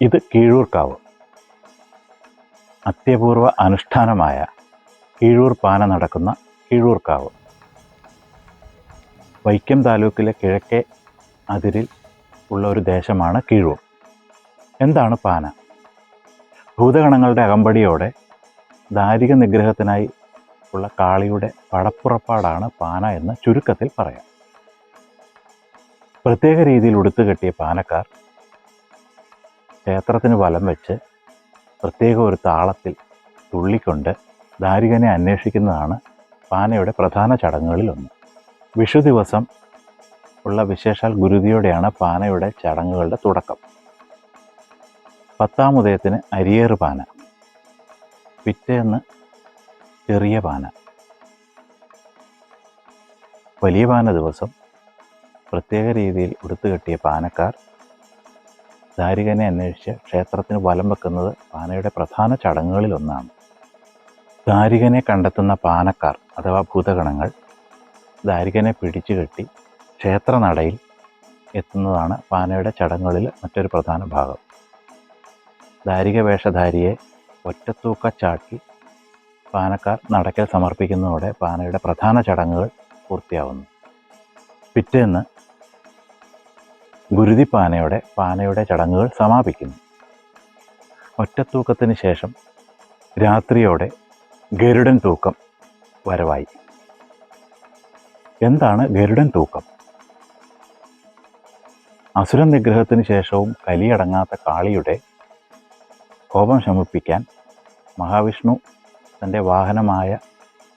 ഇത് കീഴൂർക്കാവ്. അത്യപൂർവ അനുഷ്ഠാനമായ കീഴൂർ പാന നടക്കുന്ന കീഴൂർക്കാവ്. വൈക്കം താലൂക്കിലെ കിഴക്കേ അതിരിൽ ഉള്ള ഒരു ദേശമാണ് കീഴൂർ. എന്താണ് പാന? ഭൂതഗണങ്ങളുടെ അകമ്പടിയോടെ ദാരിക നിഗ്രഹത്തിനായി ഉള്ള കാളിയുടെ പടപ്പുറപ്പാടാണ് പാന എന്ന് ചുരുക്കത്തിൽ പറയാം. പ്രത്യേക രീതിയിൽ ഉടുത്തുകെട്ടിയ പാനക്കാർ ക്ഷേത്രത്തിന് വലം വെച്ച് പ്രത്യേക ഒരു താളത്തിൽ തുള്ളിക്കൊണ്ട് ദാരികനെ അന്വേഷിക്കുന്നതാണ് പാനയുടെ പ്രധാന ചടങ്ങുകളിലൊന്ന്. വിഷു ദിവസം ഉള്ള വിശേഷാൽ ഗുരുതിയോടെയാണ് പാനയുടെ ചടങ്ങുകളുടെ തുടക്കം. 10-ാം ഉദയത്തിന് അരിയേറ് പാന, പിറ്റേന്ന് ചെറിയ പാന. വലിയ പാന ദിവസം പ്രത്യേക രീതിയിൽ ഉടുത്തുകെട്ടിയ പാനക്കാർ ദാരികനെ അന്വേഷിച്ച് ക്ഷേത്രത്തിന് വലം വെക്കുന്നത് പാനയുടെ പ്രധാന ചടങ്ങുകളിലൊന്നാണ്. ദാരികനെ കണ്ടെത്തുന്ന പാനക്കാർ അഥവാ ഭൂതഗണങ്ങൾ ദാരികനെ പിടിച്ചു കെട്ടി ക്ഷേത്രനടയിൽ എത്തുന്നതാണ് പാനയുടെ ചടങ്ങുകളിൽ മറ്റൊരു പ്രധാന ഭാഗം. ദാരിക വേഷധാരിയെ ഒറ്റത്തൂക്ക ചാട്ടി പാനക്കാർ നടക്കൽ സമർപ്പിക്കുന്നതോടെ പാനയുടെ പ്രധാന ചടങ്ങുകൾ പൂർത്തിയാവുന്നു. പിറ്റേന്ന് ഗുരുതി പാനയുടെ ചടങ്ങുകൾ സമാപിക്കുന്നു. ഒറ്റത്തൂക്കത്തിന് ശേഷം രാത്രിയോടെ ഗരുഡൻ തൂക്കം വരവായി. എന്താണ് ഗരുഡൻ തൂക്കം? അസുര നിഗ്രഹത്തിന് ശേഷവും കലിയടങ്ങാത്ത കാളിയുടെ കോപം ശമിപ്പിക്കാൻ മഹാവിഷ്ണു തൻ്റെ വാഹനമായ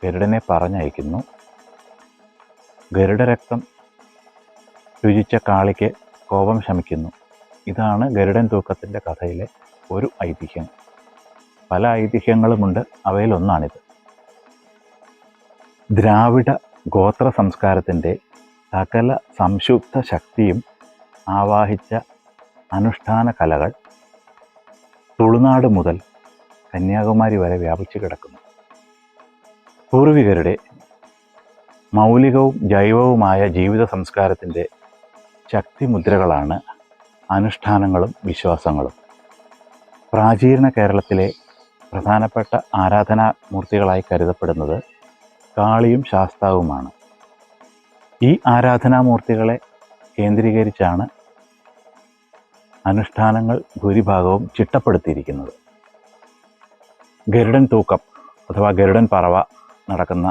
ഗരുഡനെ പറഞ്ഞയക്കുന്നു. ഗരുഡരക്തം രുചിച്ച കാളിക്ക് കോപം ശമിക്കുന്നു. ഇതാണ് ഗരുഡൻ തൂക്കത്തിൻ്റെ കഥയിലെ ഒരു ഐതിഹ്യം. പല ഐതിഹ്യങ്ങളുമുണ്ട്, അവയിലൊന്നാണിത്. ദ്രാവിഡ ഗോത്ര സംസ്കാരത്തിൻ്റെ സകല സംശുപ്ത ശക്തിയും ആവാഹിച്ച അനുഷ്ഠാന കലകൾ തുളുനാട് മുതൽ കന്യാകുമാരി വരെ വ്യാപിച്ചു കിടക്കുന്നു. പൂർവികരുടെ മൗലികവും ജൈവവുമായ ജീവിത സംസ്കാരത്തിൻ്റെ ശക്തിമുദ്രകളാണ് അനുഷ്ഠാനങ്ങളും വിശ്വാസങ്ങളും. പ്രാചീന കേരളത്തിലെ പ്രധാനപ്പെട്ട ആരാധനാമൂർത്തികളായി കരുതപ്പെടുന്നത് കാളിയും ശാസ്താവുമാണ്. ഈ ആരാധനാമൂർത്തികളെ കേന്ദ്രീകരിച്ചാണ് അനുഷ്ഠാനങ്ങൾ ഭൂരിഭാഗവും ചിട്ടപ്പെടുത്തിയിരിക്കുന്നത്. ഗരുഡൻ തൂക്കം അഥവാ ഗരുഡൻ പറവ നടക്കുന്ന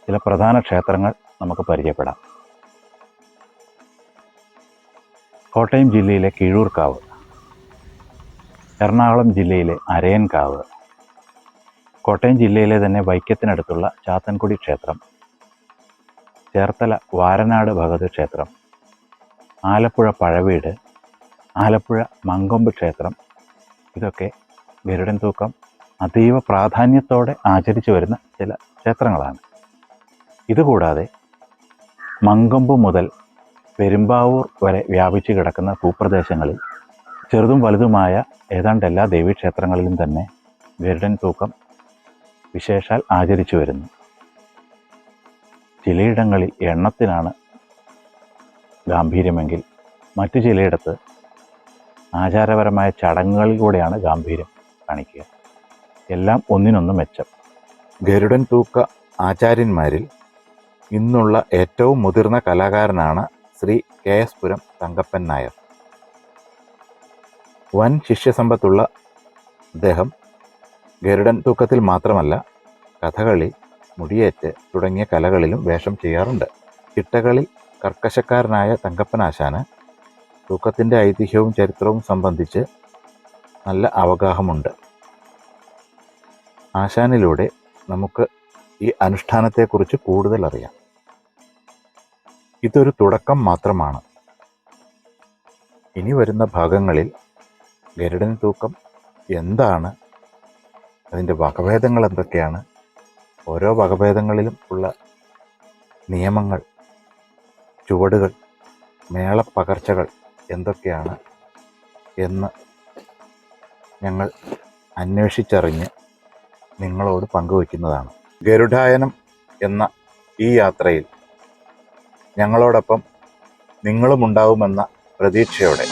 ചില പ്രധാന ക്ഷേത്രങ്ങൾ നമുക്ക് പരിചയപ്പെടാം. കോട്ടയം ജില്ലയിലെ കീഴൂർക്കാവ്, എറണാകുളം ജില്ലയിലെ അരയൻകാവ്, കോട്ടയം ജില്ലയിലെ തന്നെ വൈക്കത്തിനടുത്തുള്ള ചാത്തൻകുടി ക്ഷേത്രം, ചേർത്തല വാരനാട് ഭഗവതി ക്ഷേത്രം, ആലപ്പുഴ പഴവീട്, ആലപ്പുഴ മങ്കൊമ്പ് ക്ഷേത്രം, ഇതൊക്കെ ഗരുഡൻ തൂക്കം അതീവ പ്രാധാന്യത്തോടെ ആചരിച്ചു വരുന്ന ചില ക്ഷേത്രങ്ങളാണ്. ഇതുകൂടാതെ മങ്കൊമ്പ് മുതൽ പെരുമ്പാവൂർ വരെ വ്യാപിച്ചു കിടക്കുന്ന ഭൂപ്രദേശങ്ങളിൽ ചെറുതും വലുതുമായ ഏതാണ്ട് എല്ലാ ദേവീക്ഷേത്രങ്ങളിലും തന്നെ ഗരുഡൻ തൂക്കം വിശേഷാൽ ആചരിച്ചു വരുന്നു. ചിലയിടങ്ങളിൽ എണ്ണത്തിനാണ് ഗാംഭീര്യമെങ്കിൽ മറ്റു ചിലയിടത്ത് ആചാരപരമായ ചടങ്ങുകളിലൂടെയാണ് ഗാംഭീര്യം കാണിക്കുക. എല്ലാം ഒന്നിനൊന്ന് മെച്ചം. ഗരുഡൻ തൂക്ക ആചാര്യന്മാരിൽ ഇന്നുള്ള ഏറ്റവും മുതിർന്ന കലാകാരനാണ് ശ്രീ KS പുരം തങ്കപ്പൻ നായർ. വൻ ശിഷ്യസമ്പത്തുള്ള അദ്ദേഹം ഗരുഡൻ തൂക്കത്തിൽ മാത്രമല്ല കഥകളി, മുടിയേറ്റ് തുടങ്ങിയ കലകളിലും വേഷം ചെയ്യാറുണ്ട്. ചിട്ടകളിൽ കർക്കശക്കാരനായ തങ്കപ്പനാശാന് തൂക്കത്തിൻ്റെ ഐതിഹ്യവും ചരിത്രവും സംബന്ധിച്ച് നല്ല അവഗാഹമുണ്ട്. ആശാനിലൂടെ നമുക്ക് ഈ അനുഷ്ഠാനത്തെക്കുറിച്ച് കൂടുതൽ അറിയാം. ഇതൊരു തുടക്കം മാത്രമാണ്. ഇനി വരുന്ന ഭാഗങ്ങളിൽ ഗരുഡൻ തൂക്കം എന്താണ്, അതിൻ്റെ വകഭേദങ്ങൾ എന്തൊക്കെയാണ്, ഓരോ വകഭേദങ്ങളിലും ഉള്ള നിയമങ്ങൾ, ചുവടുകൾ, മേളപ്പകർച്ചകൾ എന്തൊക്കെയാണ് എന്ന് ഞങ്ങൾ അന്വേഷിച്ചറിഞ്ഞ് നിങ്ങളോട് പങ്കുവയ്ക്കുന്നതാണ്. ഗരുഡായനം എന്ന ഈ യാത്രയിൽ ഞങ്ങളോടൊപ്പം നിങ്ങളുമുണ്ടാവുമെന്ന പ്രതീക്ഷയോടെ